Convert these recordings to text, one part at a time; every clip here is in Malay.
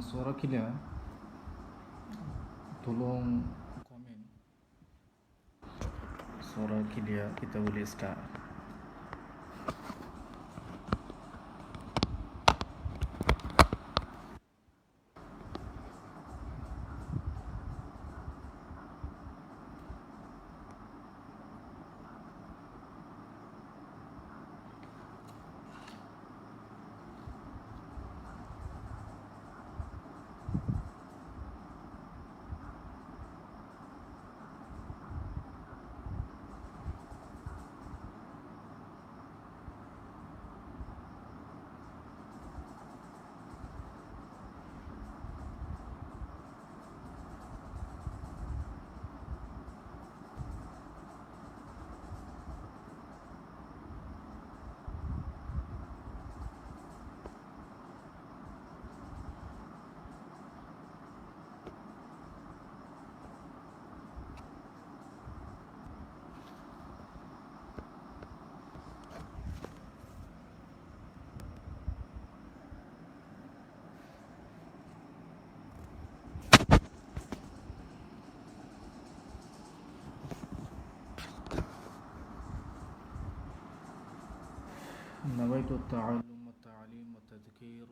suara clear. Tolong komen. Suara clear, kita boleh start. نويت التعلم والتعليم والتذكير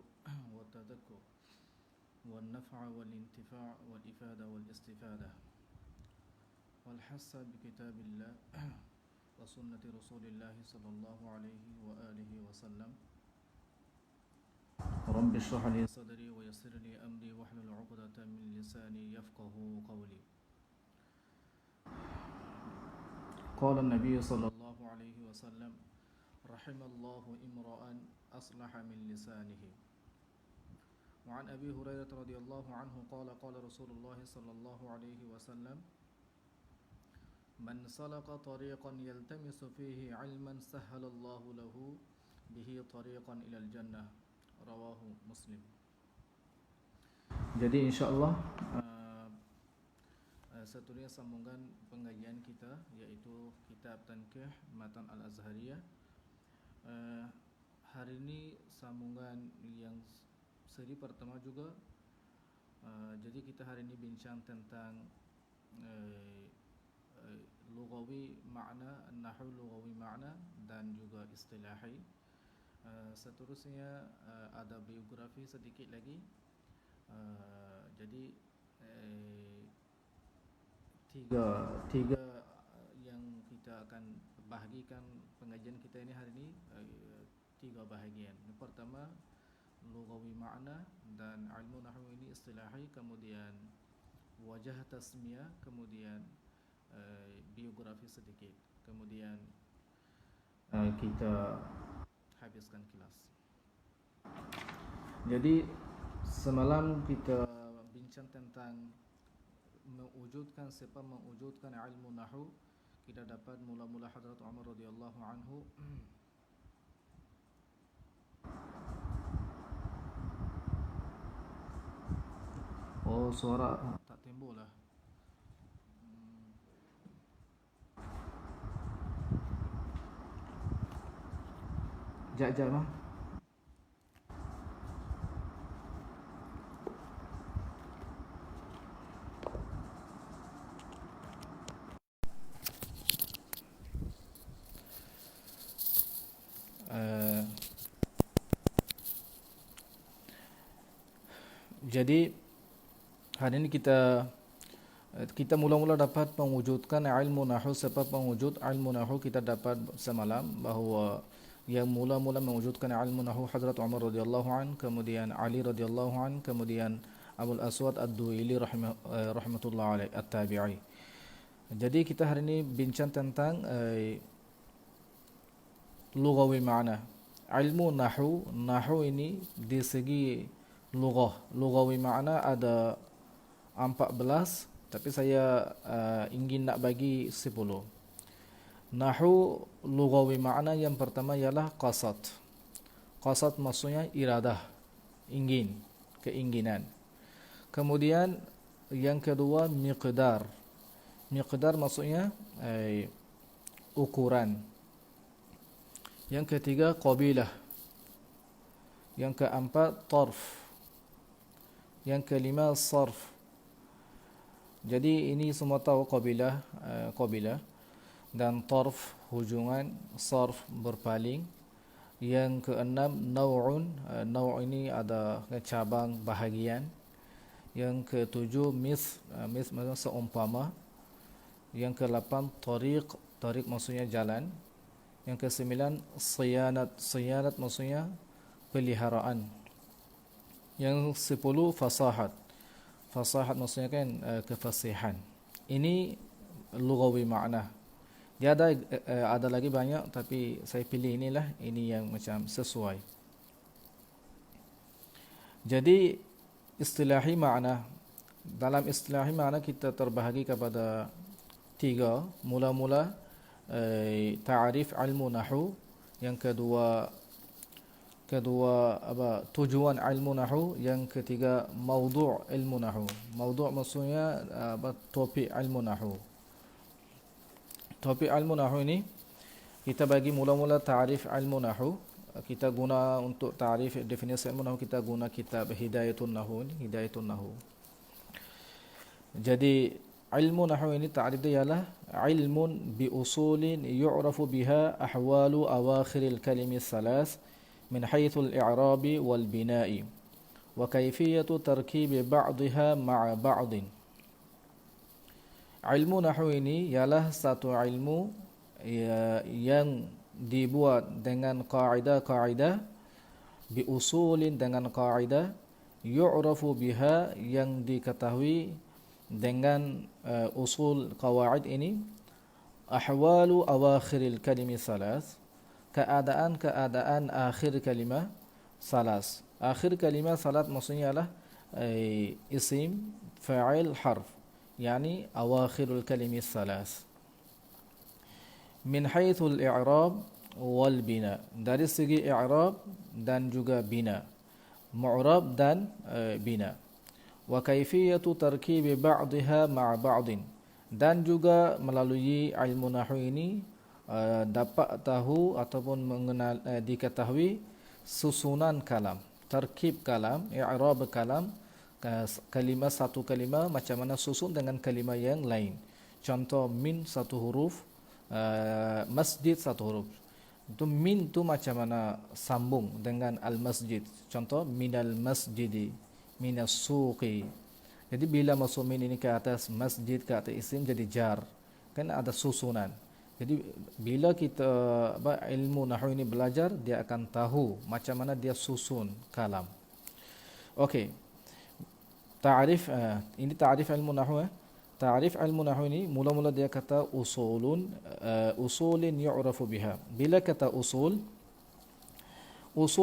والتذكر والنفع والانتفاع والإفادة والاستفادة والحث بكتاب الله وسنة رسول الله صلى الله عليه وآله وسلم. رب اشرح لي صدري ويسر لي أمري واحلل عقدة من لساني يفقه قولي. قال النبي صلى الله عليه وسلم: رحم الله امرأ أصلح من لسانه. وعن أبي هريرة رضي الله عنه قال قال رسول الله صلى الله عليه وسلم: من سلك طريقا يلتمس فيه علما سهل الله له به طريقا إلى الجنة. رواه مسلم. Jadi insyaAllah seterusnya sambungan pengajian kita, yaitu kitab Tankih Matan Al-Azhariyah. Hari ini sambungan yang seri pertama juga. Jadi kita hari ini bincang tentang lughawi makna, nahwu lughawi makna dan juga istilahi. Seterusnya ada biografi sedikit lagi. Jadi tiga yang kita akan bahagikan pengajian kita ini hari ini, tiga bahagian. Yang pertama lughawi makna, dan ilmu nahwu ini istilahi, kemudian wajah tasmiyah, kemudian biografi sedikit, kemudian kita habiskan kelas. Jadi semalam kita bincang tentang mewujudkan, siapa mewujudkan ilmu nahwu. Kita dapat mula-mula Hadrat Umar radhiyallahu anhu suara tak timbul lah. Jap lah. Jadi hari ini kita mula-mula dapat mewujudkan ilmu nahwu. Sebab mewujud ilmu nahwu kita dapat semalam bahawa yang mula-mula mewujudkan ilmu nahwu Hadrat Umar radhiyallahu an, kemudian Ali radhiyallahu an, kemudian Abul Aswad Ad-Duili rahmatullah alaih at-Tabi'i. Jadi kita hari ini bincang tentang lughawi makna. Ilmu nahwu ini di segi lughawi makna ada 14, tapi saya ingin nak bagi 10. Nahwu lughawi makna yang pertama ialah qasad. Qasad maksudnya iradah, ingin, keinginan. Kemudian yang kedua miqdar. Miqdar maksudnya ukuran. Yang ketiga qabilah. Yang keempat tarf. Yang kelima sarf. Jadi ini semua tahu qabilah dan tarf hujungan, sarf berpaling. Yang keenam naw'un, naw' ini ada cabang bahagian. Yang ketujuh mis maksudnya seumpama. Yang ke-8 tariq maksudnya jalan. Yang ke-9 siyanat maksudnya peliharaan. Yang 10 fasahat maksudnya kan kefasihan. Ini lughawi makna. Dia ada lagi banyak, tapi saya pilih ini yang macam sesuai. Jadi istilahi makna, dalam istilahi makna kita terbahagi kepada 3. Mula-mula ta'rif ilmu nahwu, yang kedua tujuan ilmu nahwu, yang ketiga maudhu' ilmu nahwu. Maudhu' maksudnya topik ilmu nahwu. Topik ilmu nahwu ini kita bagi mula-mula ta'rif ilmu nahwu. Kita guna untuk ta'rif definisi ilmu nahwu, kita guna kitab Hidayatun Nahwu. Jadi ilmu nahwu ini ta'rif dia ialah ilmun bi usulin yu'rafu biha ahwalu awakhiril kalimi salas min haythul i'rabi wal bina'i wa kayfiyatu tarkibi ba'dihha ma'a ba'din. Ilmu nahwu ini ialah satu ilmu yang dibuat dengan kaidah-kaidah, bi usulin dengan kaidah, yu'rafu biha yang diketahui dengan usul qawaid ini, ahwalu awakhiril kalimi salas, keadaan akhir kalimah salas. Akhir kalimah salat maksudnya adalah isim, fa'il, harf, yani awakhirul kalimi salas. Min haythul i'rab wal bina, dari segi i'rab dan juga bina, mu'rab dan bina. Wa kaifiyatu tarkibi ba'dihha ma'a ba'din, dan juga melalui ilmu nahwu ini dapat tahu ataupun mengenal diketahui susunan kalam, terkib kalam, i'rab kalam, kalimah satu kalimah macam mana susun dengan kalimah yang lain. Contoh min satu huruf, masjid satu huruf. Itu min tu macam mana sambung dengan al-masjid. Contoh minal masjidi, minas suqi. Jadi bila masuk min ini ke atas masjid, ke atas isim, jadi jar. Kan ada susunan. Jadi bila kita ilmu nahwu ini belajar, dia akan tahu macam mana dia susun kalam. Okey. Ta'rif ini ta'rif ilmu nahwu. Ta'rif ilmu nahwu ini mula-mula dia kata usulun yu'rafu biha. Bila kata usul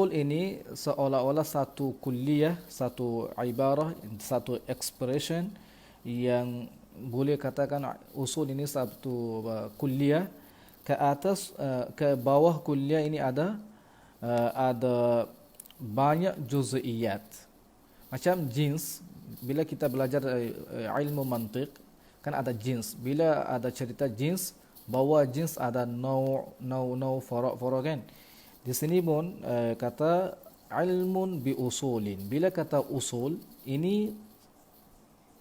ini seolah-olah satu kulliyah, satu ibarah, satu expression yang boleh katakan usul ini satu kulliyah. Ke atas ke bawah kulliyah ini ada banyak juz'iyat. Macam jins, bila kita belajar ilmu mantiq kan ada jins. Bila ada cerita jins, bawah jins ada naw fara' kan. Di sini pun kata ilmun bi usulin. Bila kata usul ini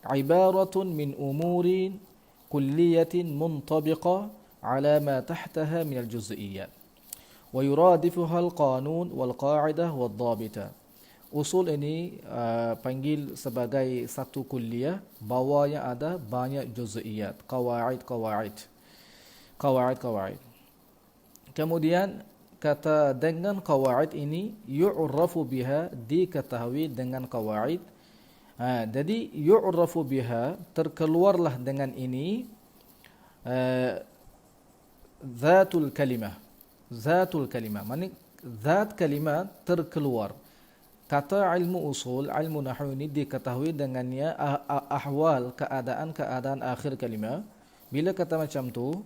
ibaratun min umurin kulliyatin muntabiqah ala ma tahtaha min al-juz'iyat wa yuradifuha al-qanun wal qa'idah wal dhabita. Usul ini panggil sebagai satu kulliyah, bawahnya ada banyak juz'iyat, qawaid. Kemudian kata dengan qawaid ini yu'rafu biha, diketahui dengan qawaid. Jadi yu'rafu biha, terkeluarlah dengan ini zatul kalimah. Maksudnya zat kalimah terkeluar. Kata ilmu usul, ilmu nahwu ini diketahui dengannya ahwal, keadaan akhir kalimah. Bila kata macam tu,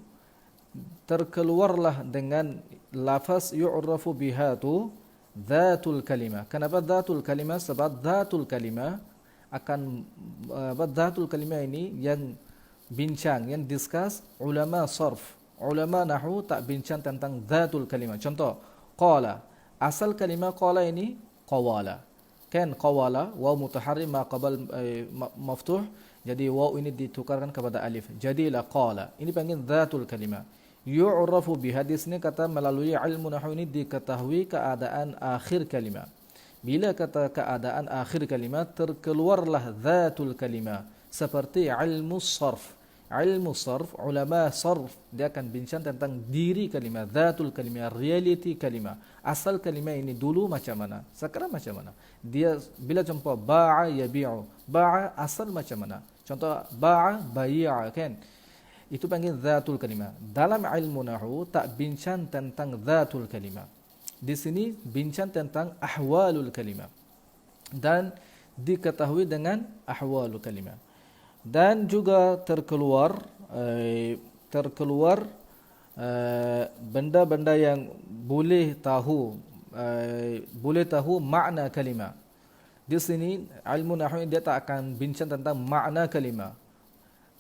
terkeluarlah dengan lafaz yu'rafu biha tu zatul kalimah. Kenapa zatul kalimah? Sebab zatul kalimah zatul kalimah ini yang bincang, yang discuss ulama sarf. Ulama nahwu tak bincang tentang zatul kalimah. Contoh, qala. Asal kalimah qala ini qawala. kan qawala waw mutaharrim ma qabal maftuh, jadi waw ini ditukarkan kepada alif, jadilah qala. Ini panggil dzatul kalimah. Yu'rafu biha, di sini kata melalui ilmu nahwu ini diketahui keadaan akhir kalimat. Bila kata keadaan akhir kalimat, terkeluarlah dzatul kalimah, seperti ilmu sarf. Ilmu sarf, ulama sarf, dia akan bincang tentang diri kalimat, dzatul kalimah, reality kalimat. Asal kalimat ini dulu macam mana, sekarang macam mana. Dia bila jumpa ba'a yabi'u, ba'a asal macam mana. Contoh ba'a bai'a, kan? Itu panggil dzatul kalimah. Dalam ilmu nahwu tak bincang tentang dzatul kalimah. Di sini bincang tentang ahwalul kalimah dan diketahui dengan ahwalul kalimah. Dan juga terkeluar benda-benda yang boleh tahu makna kalimah. Di sini ilmu nahwu dia tak akan bincang tentang makna kalimah.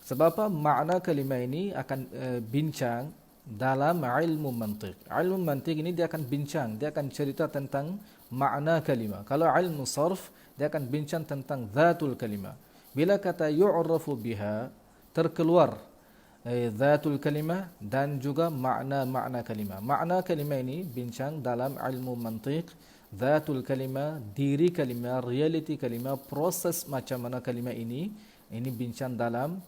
Sebab apa? Makna kalimah ini akan bincang dalam ilmu mantiq. Ilmu mantiq ini dia akan bincang, dia akan cerita tentang makna kalimah. Kalau ilmu sarf, dia akan bincang tentang dzatul kalimah. Bila kata yu'rafu biha, terkeluar dzatul kalimah dan juga makna kalimah. Makna kalimah ini bincang dalam ilmu mantiq, dzatul kalimah, diri kalimah, reality kalimah, proses macam mana kalimah ini bincang dalam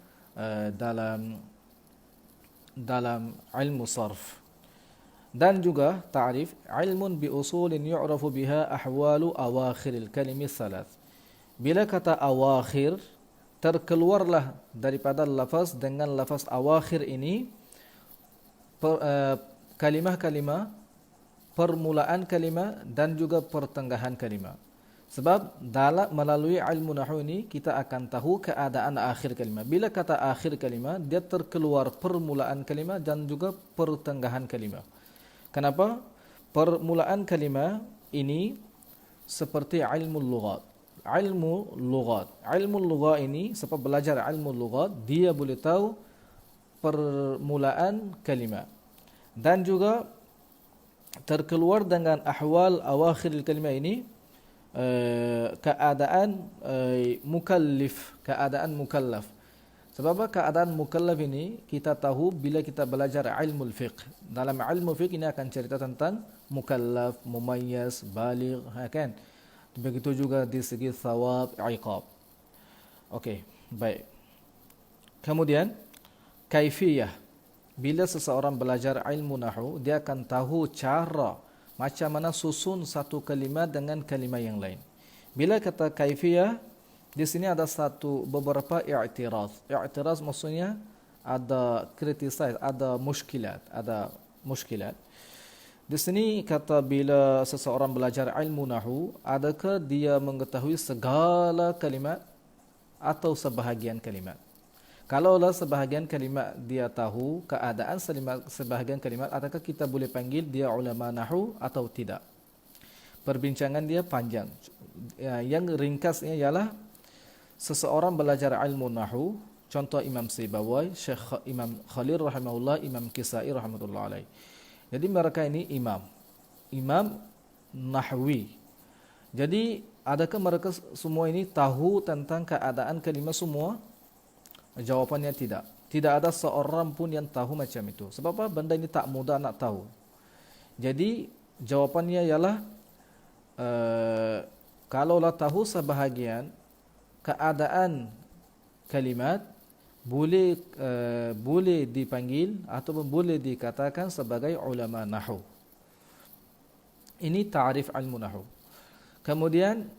ilmu sarf. Dan juga ta'rif ilmun bi usulin yu'rafu biha ahwalu awakhiril kalimi thalath. Bila kata awakhir, terkeluarlah daripada lafaz dengan lafaz awakhir ini kalimah-kalimah, permulaan kalimah dan juga pertengahan kalimah. Sebab melalui ilmu nahwu ini kita akan tahu keadaan akhir kalimah. Bila kata akhir kalimah, dia terkeluar permulaan kalimah dan juga pertengahan kalimah. Kenapa? Permulaan kalimah ini seperti ilmu lughat. Ilmu lughat ini, sebab belajar ilmu lughat, dia boleh tahu permulaan kalimah. Dan juga terkeluar dengan ahwal awakhir kalimah ini keadaan mukallaf. Sebab apa? Keadaan mukallaf ini kita tahu bila kita belajar ilmu fiqh. Dalam ilmu fiqh ini akan cerita tentang mukallaf, mumayyiz, baligh, kan? Begitu juga di segi thawab, iqab. Okey, baik. Kemudian kaifiyah. Bila seseorang belajar ilmu nahwu, dia akan tahu cara macam mana susun satu kalimat dengan kalimat yang lain. Bila kata kaifiyah, di sini ada beberapa i'tiraz. I'tiraz maksudnya ada criticize, ada muskilat. Di sini kata bila seseorang belajar ilmu nahwu, adakah dia mengetahui segala kalimat atau sebahagian kalimat? Kalaulah sebahagian kalimat dia tahu keadaan sebahagian kalimat, adakah kita boleh panggil dia ulama nahwu atau tidak? Perbincangan dia panjang. Yang ringkasnya ialah seseorang belajar ilmu nahwu, contoh Imam Sibawai, Syekh Imam Khalil rahimahullah, Imam Kisai rahmatullah alaih. Jadi mereka ini imam nahwi. Jadi adakah mereka semua ini tahu tentang keadaan kalimat semua? Jawapannya tidak. Tidak ada seorang pun yang tahu macam itu. Sebab apa? Benda ini tak mudah nak tahu. Jadi jawapannya ialah kalaulah tahu sebahagian keadaan kalimat, boleh dipanggil ataupun boleh dikatakan sebagai ulama nahwu. Ini ta'rif ilmu nahwu. Kemudian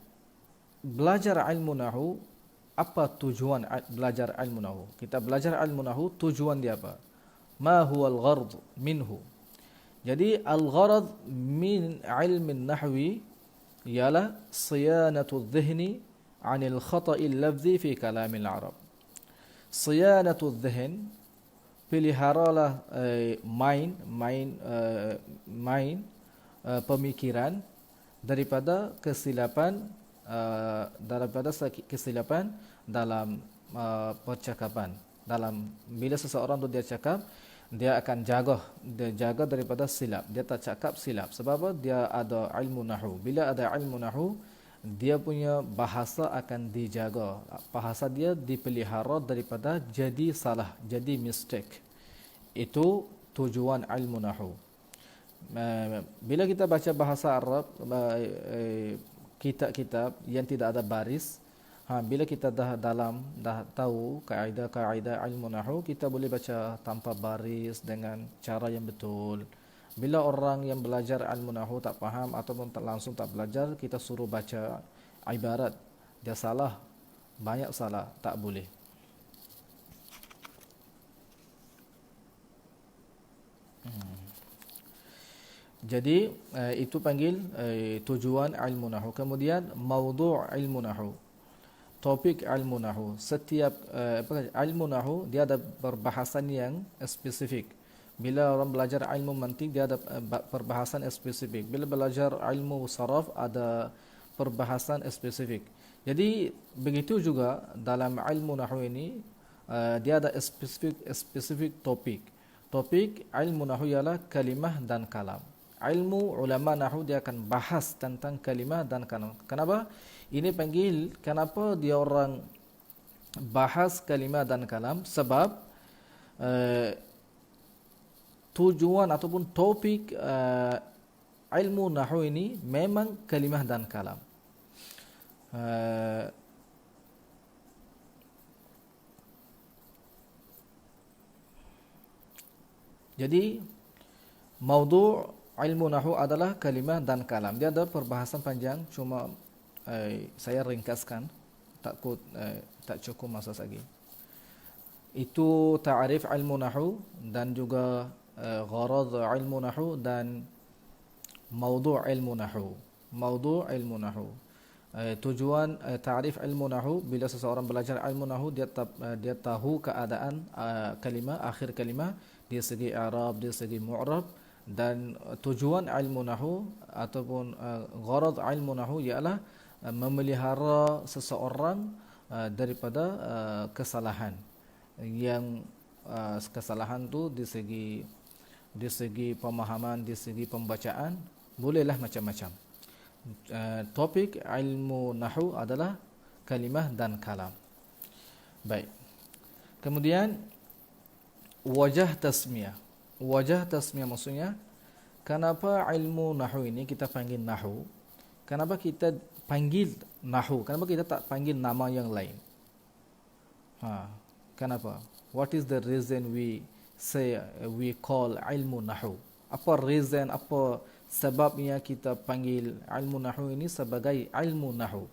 belajar ilmu nahwu, apa tujuan belajar ilmu nahwu? Kita belajar ilmu nahwu, tujuan dia apa? Ma huwa al-gharad minhu? Jadi al-gharad min ilmi nahwi ialah siyanatu dhihni 'anil khata'i al-lafzi fi kalam al-arab. Siyanatu dhihn, peliharalah pemikiran daripada kesilapan dalam percakapan. Bila seseorang tu dia cakap, dia akan jaga daripada silap. Dia tak cakap silap. Sebab apa? Dia ada ilmu nahwu. Bila ada ilmu nahwu, dia punya bahasa akan dijaga. Bahasa dia dipelihara daripada jadi salah, jadi mistake. Itu tujuan ilmu nahwu. Bila kita baca bahasa Arab, kitab-kitab yang tidak ada baris, bila kita dah tahu kaedah-kaedah ilmu nahwu, kita boleh baca tanpa baris dengan cara yang betul. Bila orang yang belajar ilmu nahwu tak faham ataupun langsung tak belajar, kita suruh baca ibarat, dia salah, banyak salah, tak boleh. Jadi itu panggil tujuan ilmu nahwu. Kemudian maudhu' ilmu nahwu, topik ilmu nahwu. Setiap ilmu nahwu dia ada perbahasan yang spesifik. Bila orang belajar ilmu mantiq, dia ada perbahasan spesifik. Bila belajar ilmu saraf, ada perbahasan spesifik. Jadi begitu juga dalam ilmu nahwu ini, dia ada spesifik topik. Topik ilmu nahwu ialah kalimah dan kalam. Ilmu ulama nahwu dia akan bahas tentang kalimah dan kalam. Kenapa? Ini panggil, kenapa dia orang bahas kalimah dan kalam? Sebab tujuan ataupun topik ilmu nahwu ini memang kalimah dan kalam. Jadi maudhu' ilmu nahwu adalah kalimah dan kalam. Dia ada perbahasan panjang, cuma saya ringkaskan, takut tak cukup masa lagi. Itu ta'rif ilmu nahwu dan juga gharad ilmu nahwu dan maudhu' ilmu nahwu. Maudhu' ilmu nahwu. Tujuan ta'rif ilmu nahwu, bila seseorang belajar ilmu nahwu, dia tahu keadaan kalimah, akhir kalimah, dari segi i'rab, dari segi mu'rab. Dan tujuan ilmu nahwu ataupun gharad ilmu nahwu ialah memelihara seseorang daripada kesalahan. Yang kesalahan tu di segi pemahaman, di segi pembacaan, bolehlah macam-macam. Topik ilmu nahwu adalah kalimah dan kalam. Baik. Kemudian wajah tasmiyah. Wajah tasmiyah maksudnya, kenapa ilmu nahwu ini kita panggil nahwu? Kenapa kita panggil nahwu? Kenapa kita tak panggil nama yang lain? Kenapa? What is the reason we say we call ilmu nahwu? Apa reason, apa sebabnya kita panggil ilmu nahwu ini sebagai ilmu nahwu?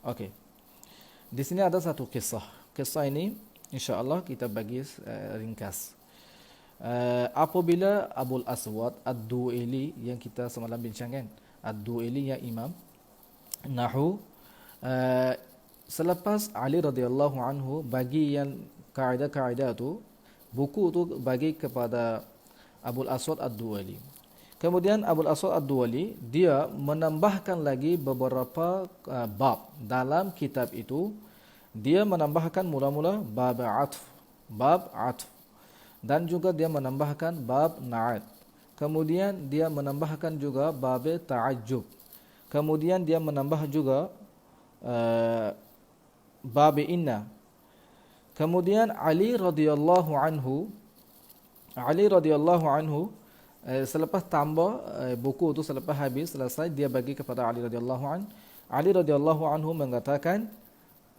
Okey. Di sini ada satu kisah. Kisah ini insya-Allah kita bagi ringkas. Apabila Abul Aswad Ad-Du'ili yang kita semalam bincangkan, Ad-Du'ili yang imam nahwu, selepas Ali radhiyallahu anhu bagi yang kaedah-kaedah tu, buku tu bagi kepada Abul Aswad Ad-Du'ili. Kemudian Abul Aswad Ad-Du'ili dia menambahkan lagi beberapa bab dalam kitab itu. Dia menambahkan mula-mula bab atf, dan juga dia menambahkan bab na'at. Kemudian dia menambahkan juga bab ta'ajjub. Kemudian dia menambah juga bab inna. Kemudian Ali radhiyallahu anhu selepas tambah buku itu, selepas habis selesai, dia bagi kepada Ali radhiyallahu anhu. Ali radhiyallahu anhu mengatakan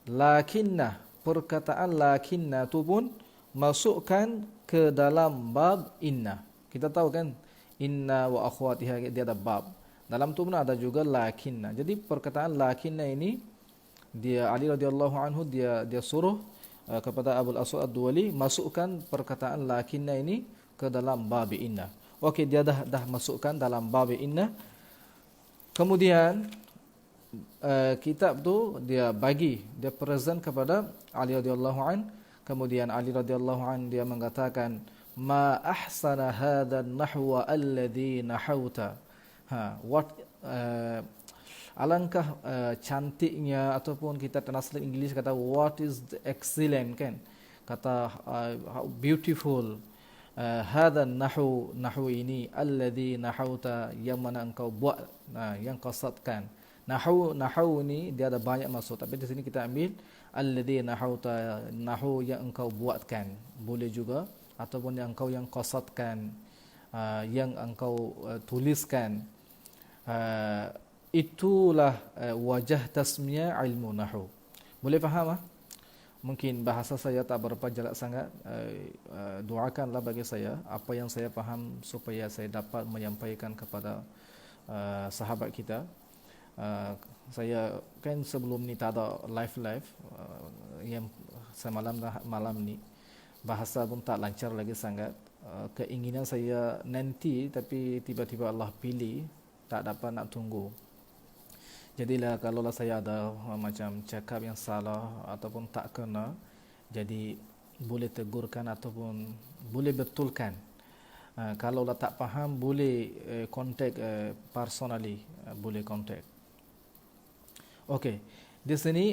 lakinna, perkataan lakinna itu pun masukkan ke dalam bab inna. Kita tahu kan inna wa akhwatiha, dia ada bab. Dalam tu pun ada juga lakinna. Jadi perkataan lakinna ini, dia Ali radhiyallahu anhu dia suruh kepada Abul Aswad Ad-Du'ali masukkan perkataan lakinna ini ke dalam bab inna. Okey, dia dah masukkan dalam bab inna. Kemudian kitab tu dia present kepada Ali radhiyallahu anhu. Kemudian Ali radhiyallahu anhu dia mengatakan, ma ahsana hadha an-nahwa alladhi nahawta. Alangkah cantiknya, ataupun kita translate English kata what is excellent kan, kata how beautiful hadha nahwu ini alladhi nahawta, yang mana engkau buat, yang kau satkan. Nahu ni dia ada banyak maksud, tapi di sini kita ambil alladhi nahu yang engkau buatkan, boleh juga, ataupun yang engkau yang qasadkan, yang engkau tuliskan. Itulah wajah tasmiyah ilmu nahu. Boleh faham? Mungkin bahasa saya tak berapa jelak sangat. Doakanlah bagi saya apa yang saya faham supaya saya dapat menyampaikan kepada sahabat kita. Saya kan sebelum ni tak ada live yang malam ni bahasa pun tak lancar lagi sangat. Keinginan saya nanti, tapi tiba-tiba Allah pilih, tak dapat nak tunggu. Jadilah kalaulah saya ada macam cakap yang salah ataupun tak kena, jadi boleh tegurkan ataupun boleh betulkan. Kalaulah tak faham, boleh contact personally, boleh contact. Okey, di sini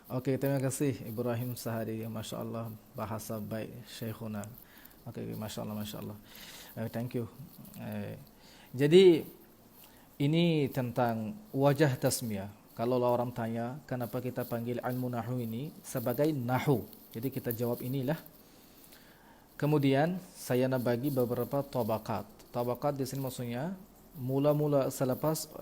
okey, terima kasih Ibrahim Sahari, masya-Allah, bahasa baik Syekhuna. Okey, masya-Allah, masya-Allah. Thank you. Jadi ini tentang wajah tasmiyah. Kalau orang tanya kenapa kita panggil ilmu nahu ini sebagai nahu, jadi kita jawab inilah. Kemudian saya nak bagi beberapa tabaqat. Tabaqat di sini maksudnya mula-mula selepas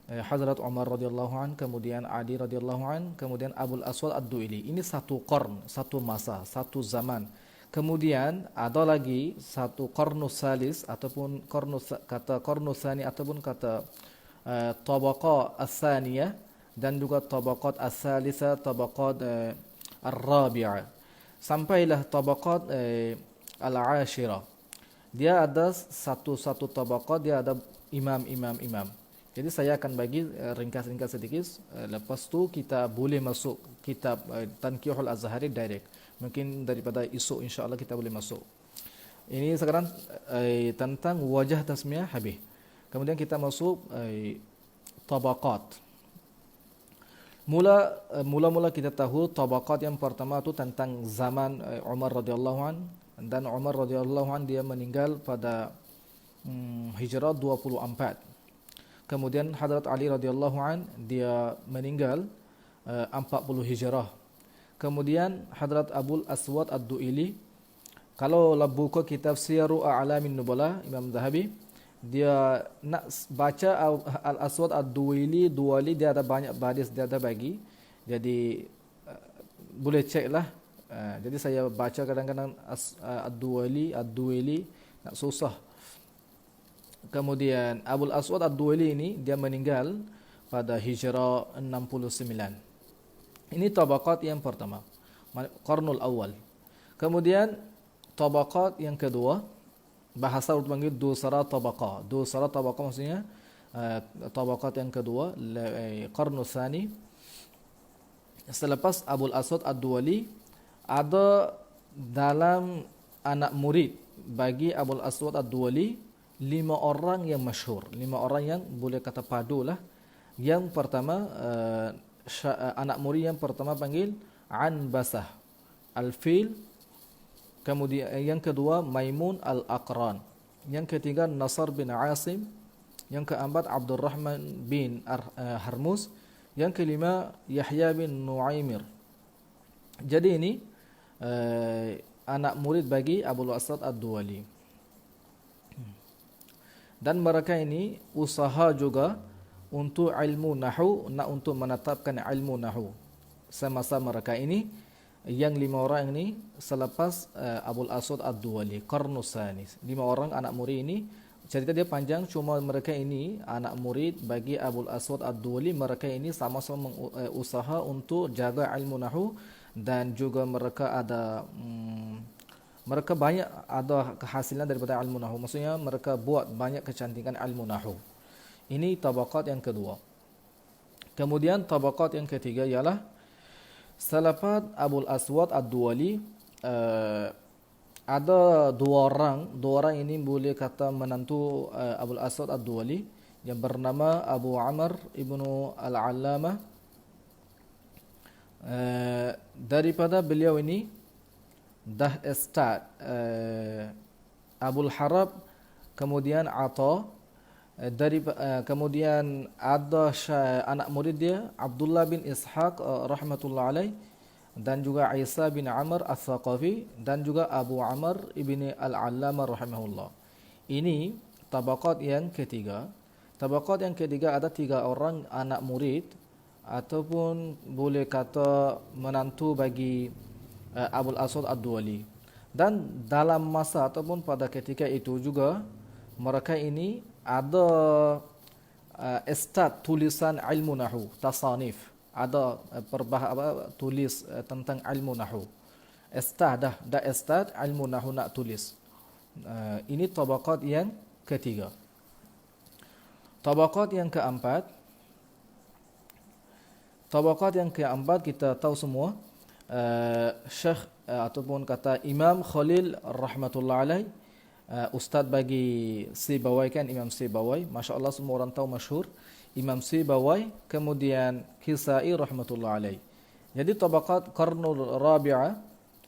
Hazrat Umar radhiyallahu an, kemudian Ali radhiyallahu an, kemudian Abul Aswad Ad-Du'ili. Ini satu qarn, satu masa, satu zaman. Kemudian ada lagi satu qarnus salis ataupun kata qarnus tsani ataupun kata tabaqa as-saniyah, dan juga tabaqat as-salisa, tabaqat ar-rabi'ah, sampailah tabaqat al-ashirah. Dia ada satu-satu tabaqat, dia ada imam. Jadi saya akan bagi ringkas-ringkas sedikit, lepas tu kita boleh masuk kitab Tanqihul Azhari direct. Mungkin daripada esok insya-Allah kita boleh masuk. Ini sekarang tentang wajah tasmiyah habis. Kemudian kita masuk tabaqat. Mula-mula kita tahu tabaqat yang pertama itu tentang zaman Umar radhiyallahu an, dan Umar radhiyallahu an dia meninggal pada Hijrah 24. Kemudian Hadrat Ali radhiyallahu an dia meninggal 40 Hijrah. Kemudian Hadrat Abul Aswad Ad-Du'ili, kalau buka kitab Siyaru A'lamin Nubala Imam Zahabi, dia nak baca Al-Aswad Ad-Du'ili, dia ada banyak hadis dia ada bagi. Jadi boleh cek lah. Jadi saya baca kadang-kadang Ad-Du'ili nak susah. Kemudian Abul Aswad Ad-Du'ili ini dia meninggal pada Hijrah 69. Ini tabaqat yang pertama, qarnul awal. Kemudian tabaqat yang kedua, bahasa urdu panggil dusara tabaqa. Dusara tabaqa maksudnya tabaqat yang kedua, qarnul tsani. Selepas Abul Aswad Ad-Du'ali, ada dalam anak murid bagi Abul Aswad Ad-Du'ali 5 orang yang masyhur, 5 orang yang boleh kata padu lah. Yang pertama, anak murid yang pertama panggil Anbasah Al-Fil. Kemudian yang kedua Maimun Al-Aqran. Yang ketiga Nasr bin Asim. Yang keempat Abdurrahman bin Harmus. Yang kelima Yahya bin Nuaimir. Jadi ini anak murid bagi Abul Aswad Ad-Du'ali. Dan mereka ini usaha juga untuk ilmu nahu, nak untuk menetapkan ilmu nahu semasa mereka ini, yang 5 orang ini selepas Abul Aswad Ad-Du'ali, qarnus tsani. 5 orang anak murid ini, cerita dia panjang, cuma mereka ini anak murid bagi Abul Aswad Ad-Du'ali. Mereka ini sama-sama usaha untuk jaga ilmu nahu, dan juga mereka ada mereka banyak ada kehasilan daripada ilmu nahu. Maksudnya mereka buat banyak kecantikan ilmu nahu. Ini tabaqat yang kedua. Kemudian tabaqat yang ketiga ialah selepas Abul Aswad Ad-Du'ali, ada dua orang ini boleh kata menantu Abul Aswad Ad-Du'ali, yang bernama Abu Amr ibnu Al-Allamah. Daripada beliau ini dah start Abul Harab kemudian Atha, kemudian ada anak murid dia Abdullah bin Ishaq rahmatullah alaih, dan juga Isa bin Amr Al-Thaqafi, dan juga Abu Amr ibni Al-Allamah rahimahullah. Ini tabaqat yang ketiga. Tabaqat yang ketiga ada 3 orang anak murid ataupun boleh kata menantu bagi Abul Aswad Ad-Duwali. Dan dalam masa ataupun pada ketika itu juga mereka ini ada estat tulisan ilmu nahwu, tasanif, ada tulis tentang ilmu nahwu. Estat dah estat ilmu nahwu nak tulis. Ini tabaqat yang ketiga. Tabaqat yang keempat, kita tahu semua Syekh ataupun kata Imam Khalil rahmatullah alaih, ustaz bagi Sibawai kan, Imam Sibawai, masya-Allah semua orang tahu masyhur Imam Sibawai, kemudian Kisai rahmatullah alaih. Jadi tabaqat qarnul rabi'ah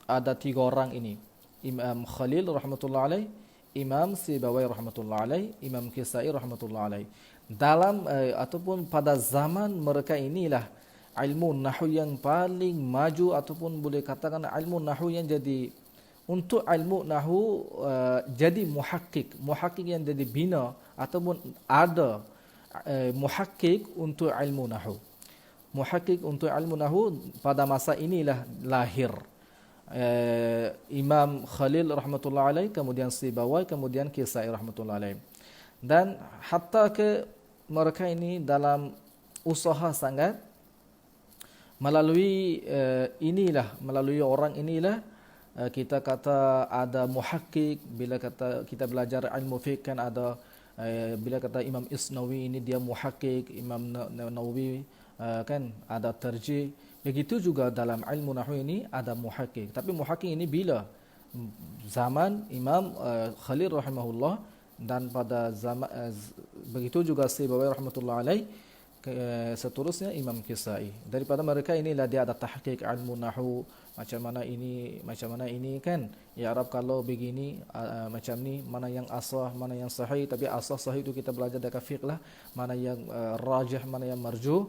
ada 3 orang ini. Imam Khalil rahmatullah alaih, Imam Sibawai rahmatullah alaih, Imam Kisai rahmatullah alaih. Dalam ataupun pada zaman mereka inilah ilmu nahwu yang paling maju, ataupun boleh katakan ilmu nahwu yang jadi untuk ilmu nahwu jadi muhakkik yang jadi bina ataupun ada muhakkik untuk ilmu nahwu. Muhakkik untuk ilmu nahwu pada masa inilah lahir Imam Khalil rahmatullah alaih, kemudian Sibawai, kemudian Kisai rahmatullah alaih. Dan hatta ke mereka ini dalam usaha sangat melalui orang inilah kita kata ada muhakkik. Bila kata kita belajar ilmu fiqh kan ada bila kata Imam Isnawi ini dia muhakkik, Imam Nawawi kan ada tarjih. Begitu juga dalam ilmu nahwu ini ada muhakkik. Tapi muhakkik ini bila zaman Imam Khalil rahimahullah, dan pada zaman begitu juga Sibawai rahmatullah alaih, seterusnya Imam Kisai. Daripada mereka inilah dia ada tahqiq ilmu nahwu, macam mana ini kan ya Arab kalau begini macam ni, mana yang asah, mana yang sahih. Tapi asah sahih itu kita belajar dekat fiqh lah, mana yang rajih, mana yang marjuh,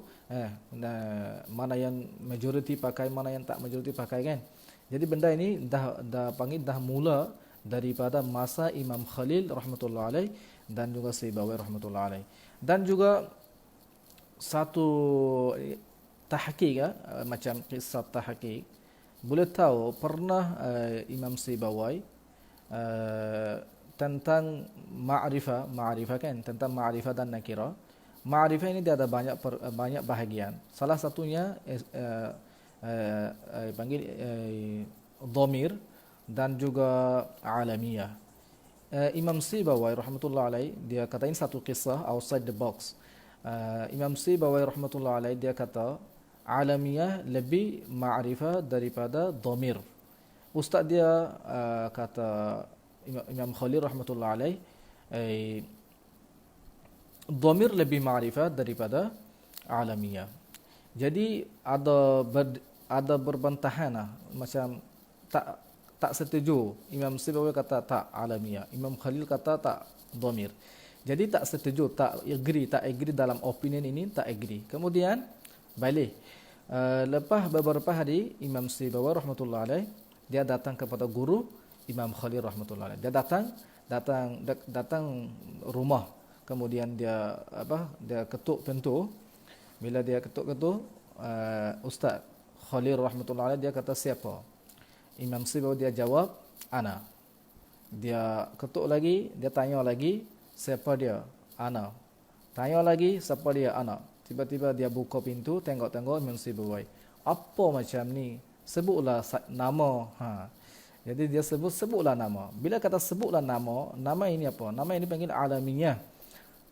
mana yang majoriti pakai, mana yang tak majoriti pakai kan. Jadi benda ini dah mula daripada masa Imam Khalil rahmatullah alaih dan juga Sibawai rahmatullah alaih. Dan juga satu tahqiq macam kisah tahqiq, boleh tahu pernah Imam Sibawai tentang ma'rifah kan, tentang ma'rifah dan nakirah. Ma'rifah ini dia ada banyak bahagian. Salah satunya panggil dhamir dan juga alamiyah. Imam Sibawai rahmatullah alaih dia katain satu kisah outside the box. Imam Sibawai rahmatullah alaih dia kata alamiyah lebih ma'rifah daripada dhamir. Ustaz dia kata Imam Khalil rahmatullah alaih dhamir lebih ma'rifah daripada alamiyah. Jadi ada berbantahan macam tak setuju. Imam Sibawai kata tak alamiyah, Imam Khalil kata tak dhamir. Jadi tak setuju, tak agree dalam opinion ini, tak agree. Kemudian balik lepas beberapa hari Imam Sibawai rahmatullah alaih dia datang kepada guru Imam Khalil rahmatullah alaih. Dia datang rumah. Kemudian dia ketuk pintu. Bila dia ketuk Ustaz Khalil rahmatullah alaih dia kata siapa? Imam Sibawai dia jawab ana. Dia ketuk lagi, dia tanya lagi siapa dia? Ana. Tanya lagi siapa dia? Ana. Tiba-tiba dia buka pintu, tengok-tengok Imam Sibawai. Apa macam ni? Sebutlah nama. Jadi dia sebutlah nama. Bila kata sebutlah nama ini apa? Nama ini panggil alamiyah.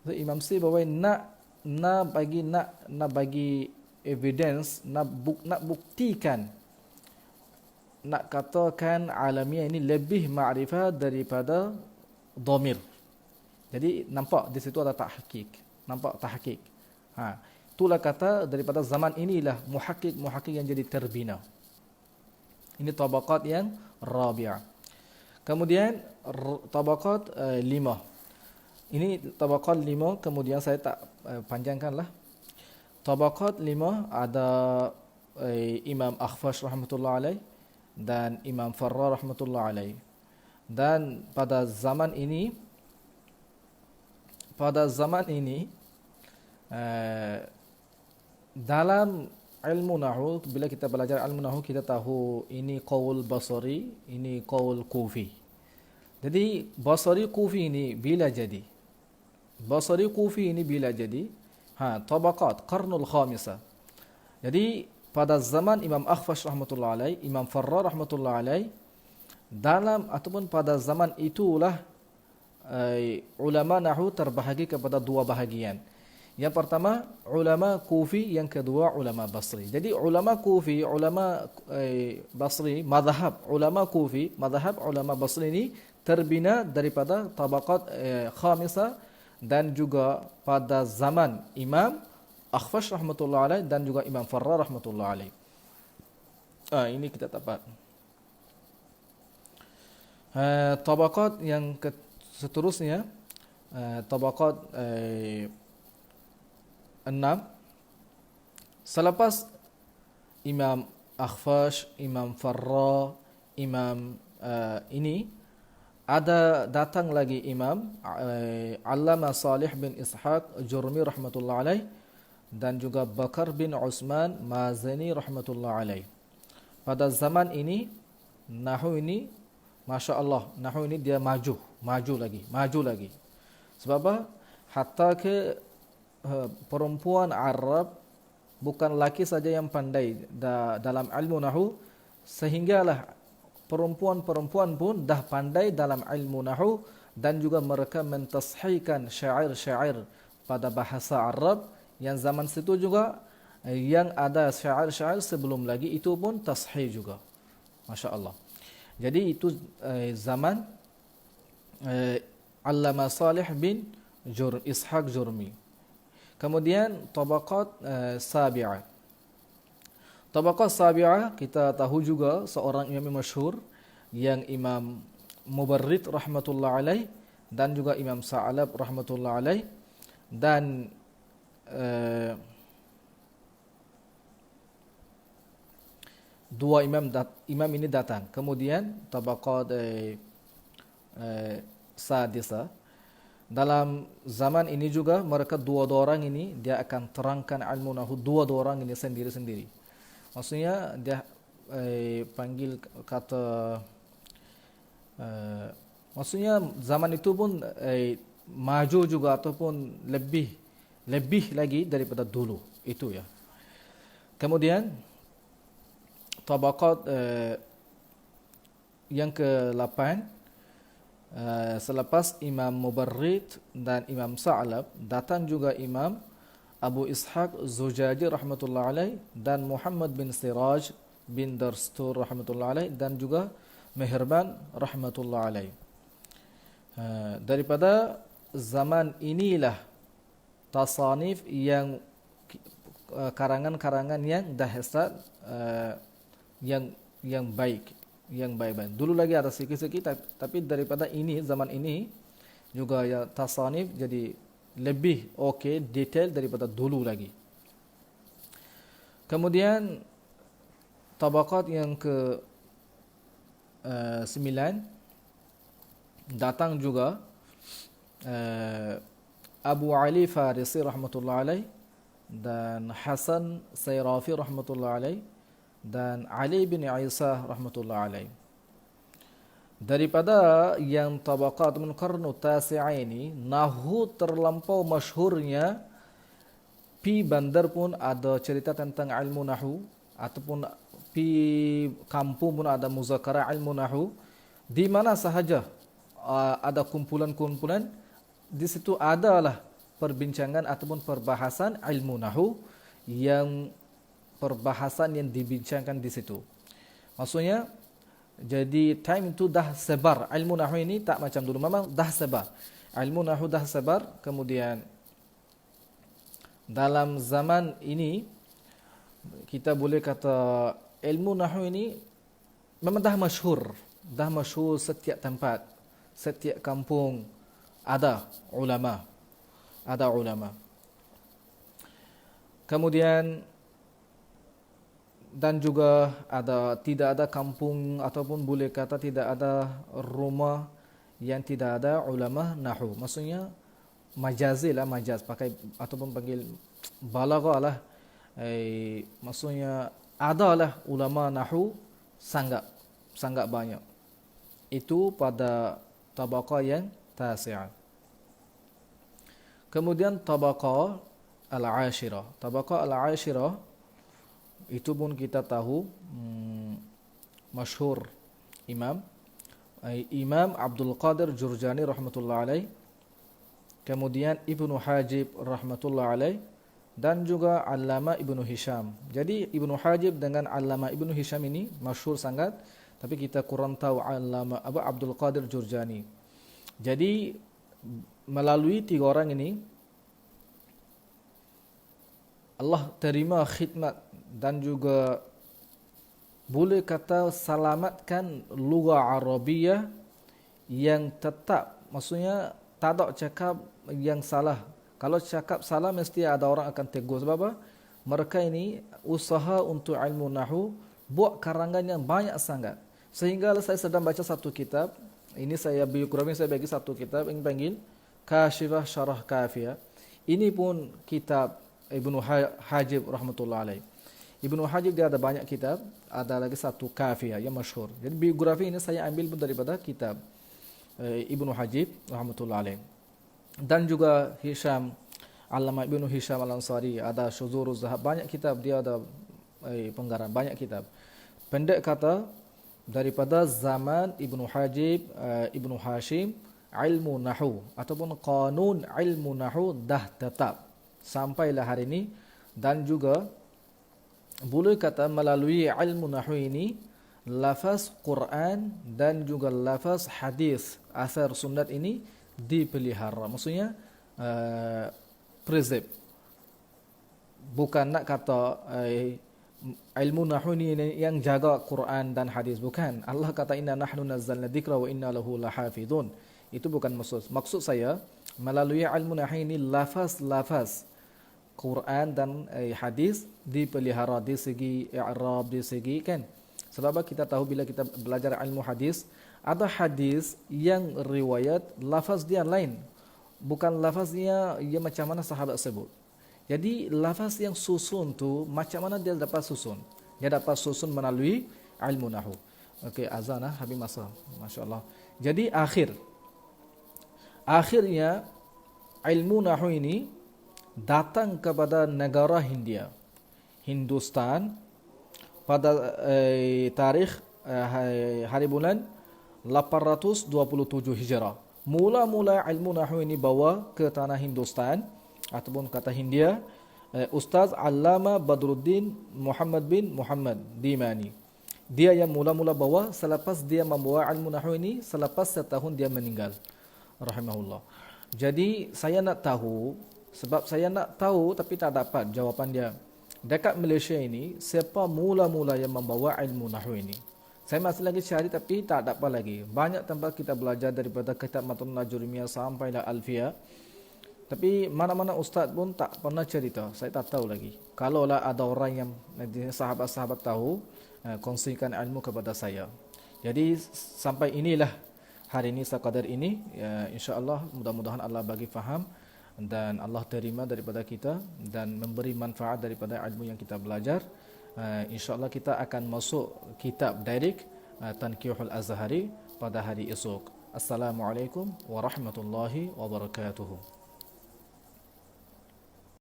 So, Imam Sibawai nak bagi evidence, nak buktikan, nak katakan alamiah ini lebih ma'rifah daripada dhamir. Jadi nampak di situ ada tahqiq. Nampak tahqiq. Itulah kata daripada zaman inilah muhakkik yang jadi terbina. Ini tabaqat yang rabi'ah. Kemudian tabaqat 5. Ini tabaqat 5, kemudian saya tak panjangkanlah. Tabaqat 5 ada Imam Akhfash rahmatullah alaih dan Imam Farra rahmatullah alaih. Dan pada zaman ini dalam ilmu nahwu, bila kita belajar ilmu nahwu, kita tahu ini qaul Basri, ini qaul Kufi. Jadi Basri Kufi ini bila jadi? Basri Kufi ini bila jadi? Tabaqat qarnul khamisah. Jadi pada zaman Imam Akhfash rahmatullah alaih, Imam Farra rahmatullah alaih, dalam ataupun pada zaman itulah ulama nahwu terbahagi kepada dua bahagian. Yang pertama ulama Kufi, yang kedua ulama Basri. Jadi ulama Kufi, ulama Basri, mazhab ulama Kufi, mazhab ulama Basri ini terbina daripada tabaqat khamisah, dan juga pada zaman Imam Akhfash rahmatullah alaih dan juga Imam Farra rahmatullah alaih. Ini kita dapat. Tabaqat yang seterusnya, tabaqat 6. Selepas Imam Akhfash, Imam Farra, Imam ini ada datang lagi Imam Allamah Salih bin Ishaq Jurmi rahmatullah alaih dan juga Bakar bin Utsman Mazani rahmatullah alaih. Pada zaman ini nahwu ini, Masya Allah, nahwu ini dia maju lagi. Sebab apa? Hatta ke perempuan Arab, bukan laki saja yang pandai dalam ilmu nahwu, sehinggalah perempuan-perempuan pun dah pandai dalam ilmu nahwu, dan juga mereka mentashihkan syair-syair pada bahasa Arab. Yang zaman situ juga yang ada syair-syair sebelum lagi itu pun tashih juga. Masya Allah. Jadi itu zaman Allamah Salih bin Ishaq Jurmi. Kemudian tabaqat sabi'ah. Tabaqat sabi'ah kita tahu juga seorang imam masyhur yang Imam Mubarrid rahmatullah alaih dan juga Imam Sa'lab rahmatullah alaih, dan dua imam ini datang. Kemudian tabaqat sadisa. Dalam zaman ini juga mereka dua orang ini dia akan terangkan ilmu nahwu, dua orang ini sendiri-sendiri. Maksudnya dia panggil kata maksudnya zaman itu pun maju juga ataupun lebih lagi daripada dulu itu ya. Kemudian tabaqat yang ke-8, selepas Imam Mubarrid dan Imam Sa'lab datang juga Imam Abu Ishaq Zujaji rahmatullah alaih dan Muhammad bin Siraj bin Darstur rahmatullah alaih dan juga Mihirban rahmatullah alaih. Daripada zaman inilah tasanif yang karangan-karangan yang dahsyat, yang baik. Dulu lagi ada sikit-sikit, tapi daripada ini, zaman ini juga ya tasanif jadi lebih detail daripada dulu lagi. Kemudian tabaqat yang ke 9 datang juga Abu Ali Farisi rahmatullah alaih dan Hasan Sayrafi rahmatullah alaih dan Ali bin Isa rahmatullah alaih. Daripada yang tabaqat min qarnu tasi'a ini, nahwu terlampau masyhurnya. Pi bandar pun ada cerita tentang ilmu nahwu, ataupun pi kampung pun ada muzakarah ilmu nahwu. Di mana sahaja ada kumpulan-kumpulan, di situ adalah perbincangan ataupun perbahasan ilmu nahwu, yang perbahasan yang dibincangkan di situ. Maksudnya jadi time itu dah sebar ilmu nahwu ini, tak macam dulu, memang dah sebar ilmu nahwu, dah sebar. Kemudian dalam zaman ini kita boleh kata ilmu nahwu ini memang dah masyhur setiap tempat, setiap kampung ada ulama, ada ulama. Kemudian dan juga tidak ada kampung ataupun boleh kata tidak ada rumah yang tidak ada ulama nahwu. Maksudnya majazi lah, majaz pakai ataupun panggil balaghah lah. Maksudnya adalah ulama nahwu sangat banyak. Itu pada tabaqah yang tasi'ah. Kemudian tabaqah al-ashirah. Tabaqah al-ashirah itu pun kita tahu masyhur Imam Abdul Qadir Jurjani rahmatullah alaih, kemudian Ibnu Hajib rahmatullah alaih, dan juga Allama Ibnu Hisham. Jadi Ibnu Hajib dengan Allama Ibnu Hisham ini masyhur sangat, tapi kita kurang tahu Allama Abdul Qadir Jurjani. Jadi melalui tiga orang ini Allah terima khidmat dan juga boleh kata selamatkan lugah Arabiyah yang tetap, maksudnya tak ada cakap yang salah. Kalau cakap salah mesti ada orang akan tegur. Sebab apa? Mereka ini usaha untuk ilmu nahwu, buat karangan yang banyak sangat. Sehingga saya sedang baca satu kitab, ini saya biografi, saya bagi satu kitab yang panggil Kashifah Syarah Kafiyah. Ini pun kitab Ibnu Hajib rahmatullah alaih. Ibnu Hajib dia ada banyak kitab, ada lagi satu Kafiyah yang masyhur. Jadi biografi ini saya ambil pun daripada kitab Ibnu Hajib rahmatullah alaih. Dan juga Hisham, Allama Ibnu Hisham Al-Ansari, ada Syuzuruz Zahab, banyak kitab dia ada penggarang, banyak kitab. Pendek kata, daripada zaman Ibnu Hajib, Ibnu Hashim, ilmu nahwu ataupun qanun ilmu nahwu dah tetap sampailah hari ini. Dan juga boleh kata melalui ilmu nahwu ini lafaz Quran dan juga lafaz hadis asar sunnat ini dipelihara. Maksudnya preserve. Bukan nak kata ilmu nahwu ini yang jaga Quran dan hadis, bukan. Allah kata inna nahnu nazzalna dzikra wa inna lahu lahafizun. Itu bukan maksud. Maksud saya melalui ilmu nahwu ini lafaz Quran dan hadis dipelihara di segi i'rab, di segi kan. Sebab kita tahu bila kita belajar ilmu hadis, ada hadis yang riwayat lafaz dia lain, bukan lafaznya yang macam mana sahabat sebut. Jadi lafaz yang susun tu macam mana dia dapat susun? Dia dapat susun melalui ilmu nahwu. Okey, azan habis masa. Masya-Allah. Jadi akhirnya ilmu nahwu ini datang kepada negara Hindia, Hindustan, pada tarikh hari bulan 827 Hijrah. Mula-mula ilmu nahwu ini bawa ke tanah Hindustan ataupun kata Hindia Ustaz Allama Badruddin Muhammad bin Muhammad Dimani. Dia yang mula-mula bawa, selepas dia membawa ilmu nahwu ini, selepas setahun dia meninggal rahimahullah. Jadi saya nak tahu, sebab saya nak tahu tapi tak dapat jawapan dia. Dekat Malaysia ini, siapa mula-mula yang membawa ilmu nahwu ini? Saya masih lagi cari tapi tak dapat lagi. Banyak tempat kita belajar daripada kitab Matnun Najurumiyah sampailah Alfiyah. Tapi mana-mana ustaz pun tak pernah cerita. Saya tak tahu lagi. Kalaulah ada orang yang sahabat-sahabat tahu, kongsikan ilmu kepada saya. Jadi sampai inilah hari ini sekadar ini. InsyaAllah mudah-mudahan Allah bagi faham dan Allah terima daripada kita dan memberi manfaat daripada ilmu yang kita belajar. InsyaAllah kita akan masuk kitab direct Tanqihul Azhari pada hari esok. Assalamualaikum warahmatullahi wabarakatuh.